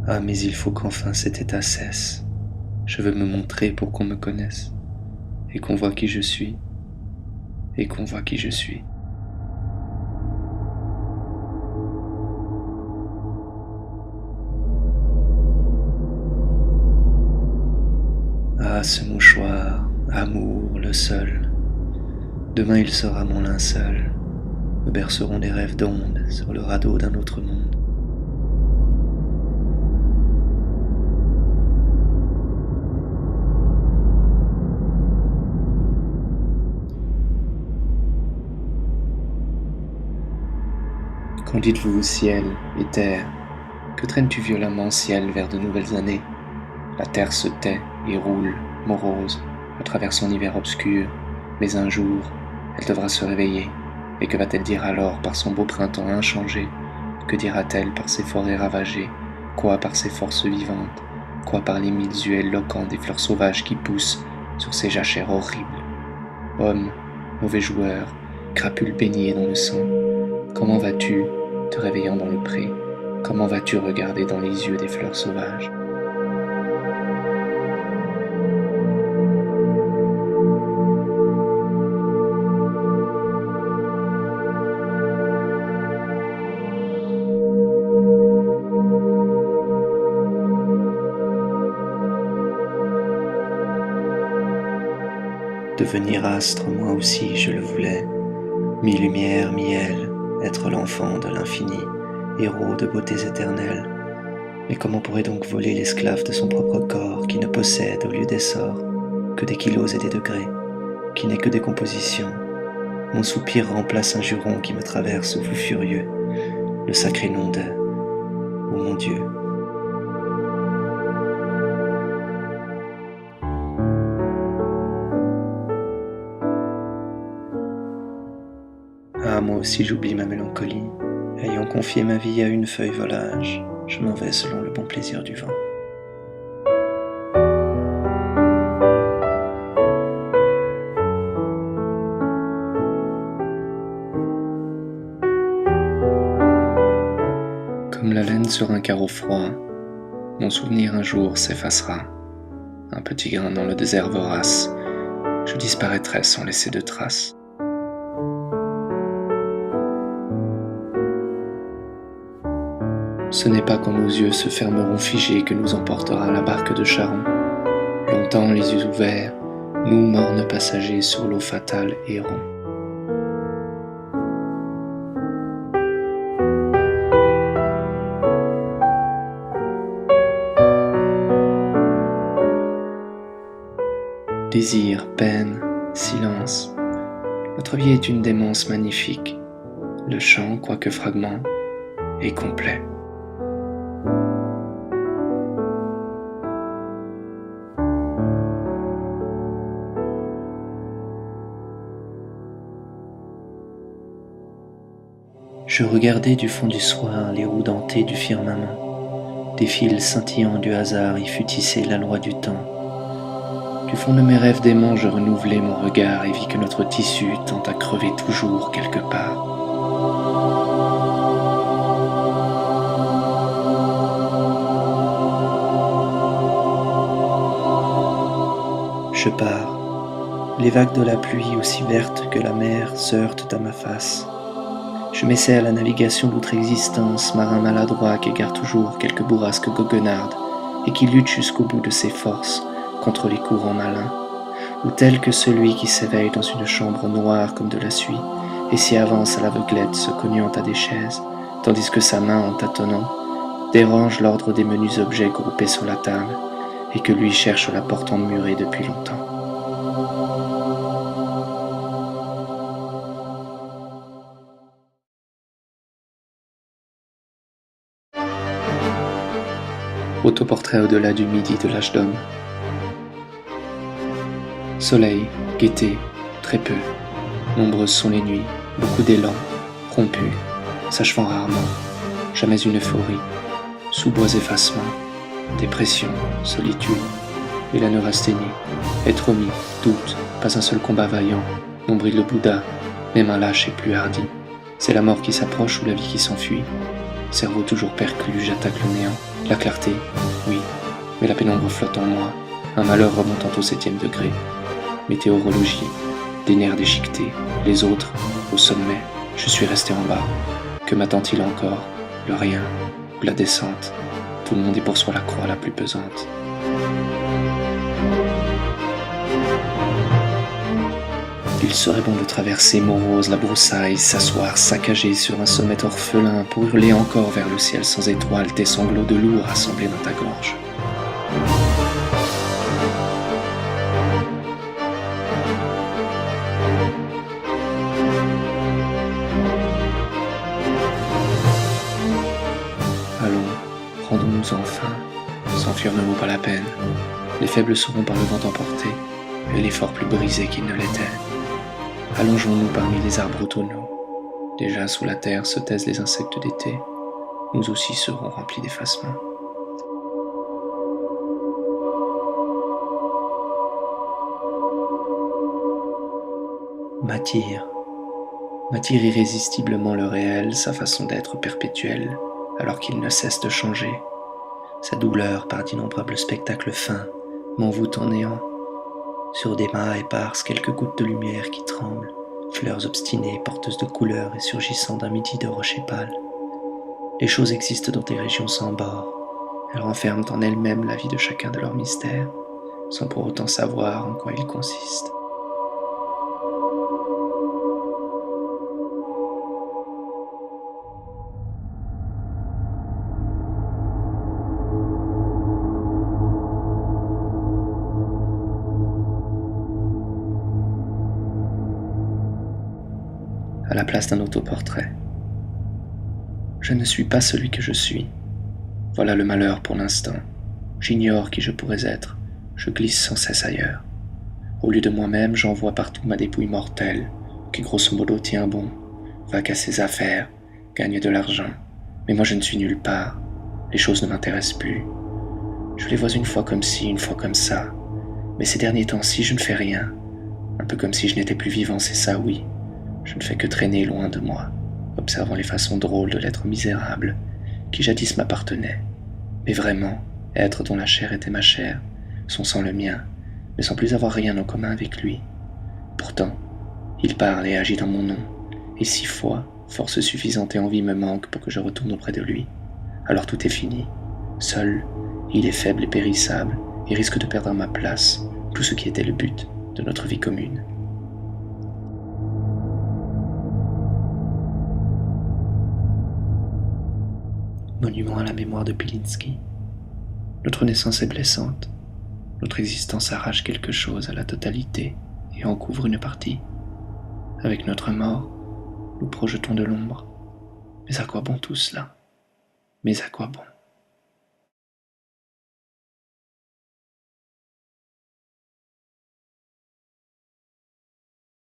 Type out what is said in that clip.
Ah, mais il faut qu'enfin cet état cesse. Je veux me montrer pour qu'on me connaisse, et qu'on voit qui je suis, et qu'on voit qui je suis. Ah, ce mouchoir, amour, le seul. Demain il sera mon linceul. Me berceront des rêves d'ondes sur le radeau d'un autre monde. Qu'en dites-vous, ciel et terre? Que traînes-tu violemment, ciel, vers de nouvelles années? La terre se tait et roule, morose, à travers son hiver obscur, mais un jour, elle devra se réveiller. Et que va-t-elle dire alors par son beau printemps inchangé? Que dira-t-elle par ses forêts ravagées? Quoi par ses forces vivantes? Quoi par les mille yeux éloquents des fleurs sauvages qui poussent sur ces jachères horribles? Homme, mauvais joueur, crapule baignée dans le sang, comment vas-tu, te réveillant dans le pré? Comment vas-tu regarder dans les yeux des fleurs sauvages? Devenir astre, moi aussi je le voulais, mi-lumière, mi-aile, être l'enfant de l'infini, héros de beautés éternelles. Mais comment pourrait donc voler l'esclave de son propre corps, qui ne possède, au lieu d'essor, que des kilos et des degrés, qui n'est que des compositions? Mon soupir remplace un juron qui me traverse fou furieux, le sacré nom de « Oh mon Dieu ». Ah, moi aussi j'oublie ma mélancolie. Ayant confié ma vie à une feuille volage, je m'en vais selon le bon plaisir du vent. Comme la laine sur un carreau froid, mon souvenir un jour s'effacera. Un petit grain dans le désert vorace, je disparaîtrai sans laisser de traces. Ce n'est pas quand nos yeux se fermeront figés que nous emportera la barque de Charon. Longtemps les yeux ouverts, nous mornes passagers sur l'eau fatale errons. Désir, peine, silence, notre vie est une démence magnifique. Le chant, quoique fragment, est complet. Je regardais du fond du soir les roues dentées du firmament, des fils scintillants du hasard y fut tissée la loi du temps. Du fond de mes rêves d'aimant, je renouvelai mon regard et vis que notre tissu tend à crever toujours quelque part. Je pars. Les vagues de la pluie, aussi vertes que la mer, se heurtent à ma face. Je m'essaie à la navigation d'outre existence, marin maladroit qui égare toujours quelque bourrasque goguenarde et qui lutte jusqu'au bout de ses forces contre les courants malins, ou tel que celui qui s'éveille dans une chambre noire comme de la suie et s'y avance à l'aveuglette se cognant à des chaises, tandis que sa main en tâtonnant dérange l'ordre des menus objets groupés sur la table et que lui cherche la porte emmurée depuis longtemps. Autoportrait au-delà du midi de l'âge d'homme. Soleil, gaieté, très peu. Nombreuses sont les nuits, beaucoup d'élan, rompu, s'achevant rarement, jamais une euphorie, sous-bois effacement, dépression, solitude, et la neurasthénie, être omis, doute, pas un seul combat vaillant, nombril le Bouddha, même un lâche et plus hardi. C'est la mort qui s'approche ou la vie qui s'enfuit, cerveau toujours perclus, j'attaque le néant. La clarté, oui, mais la pénombre flotte en moi, un malheur remontant au 7e degré. Météorologie, des nerfs déchiquetés, les autres, au sommet, je suis resté en bas. Que m'attend-il encore? Le rien, ou la descente? Tout le monde est pour soi la croix la plus pesante. Il serait bon de traverser morose la broussaille, s'asseoir saccagé sur un sommet orphelin pour hurler encore vers le ciel sans étoiles tes sanglots de loup rassemblés dans ta gorge. Allons, rendons-nous enfin. S'enfuir ne vaut pas la peine. Les faibles seront par le vent emportés, et les forts plus brisés qu'ils ne l'étaient. Allongeons-nous parmi les arbres automnaux. Déjà sous la terre se taisent les insectes d'été. Nous aussi serons remplis d'effacement. M'attire irrésistiblement le réel, sa façon d'être perpétuelle, alors qu'il ne cesse de changer. Sa douleur par d'innombrables spectacles fins m'envoûte en néant. Sur des mâts éparses, quelques gouttes de lumière qui tremblent, fleurs obstinées, porteuses de couleurs et surgissant d'un midi de rochers pâles. Les choses existent dans des régions sans bord. Elles renferment en elles-mêmes la vie de chacun de leurs mystères, sans pour autant savoir en quoi ils consistent. À la place d'un autoportrait. Je ne suis pas celui que je suis. Voilà le malheur pour l'instant. J'ignore qui je pourrais être. Je glisse sans cesse ailleurs. Au lieu de moi-même, j'envoie partout ma dépouille mortelle, qui grosso modo tient bon, va qu'à ses affaires, gagne de l'argent. Mais moi je ne suis nulle part. Les choses ne m'intéressent plus. Je les vois une fois comme ci, une fois comme ça. Mais ces derniers temps-ci, je ne fais rien. Un peu comme si je n'étais plus vivant, c'est ça, oui. Je ne fais que traîner loin de moi, observant les façons drôles de l'être misérable, qui jadis m'appartenait. Mais vraiment, être dont la chair était ma chair, son sang le mien, mais sans plus avoir rien en commun avec lui. Pourtant, il parle et agit dans mon nom, et 6 fois, force suffisante et envie me manquent pour que je retourne auprès de lui. Alors tout est fini. Seul, il est faible et périssable, et risque de perdre à ma place tout ce qui était le but de notre vie commune. Monument à la mémoire de Pilinski. Notre naissance est blessante. Notre existence arrache quelque chose à la totalité et en couvre une partie. Avec notre mort, nous projetons de l'ombre. Mais à quoi bon tout cela? Mais à quoi bon?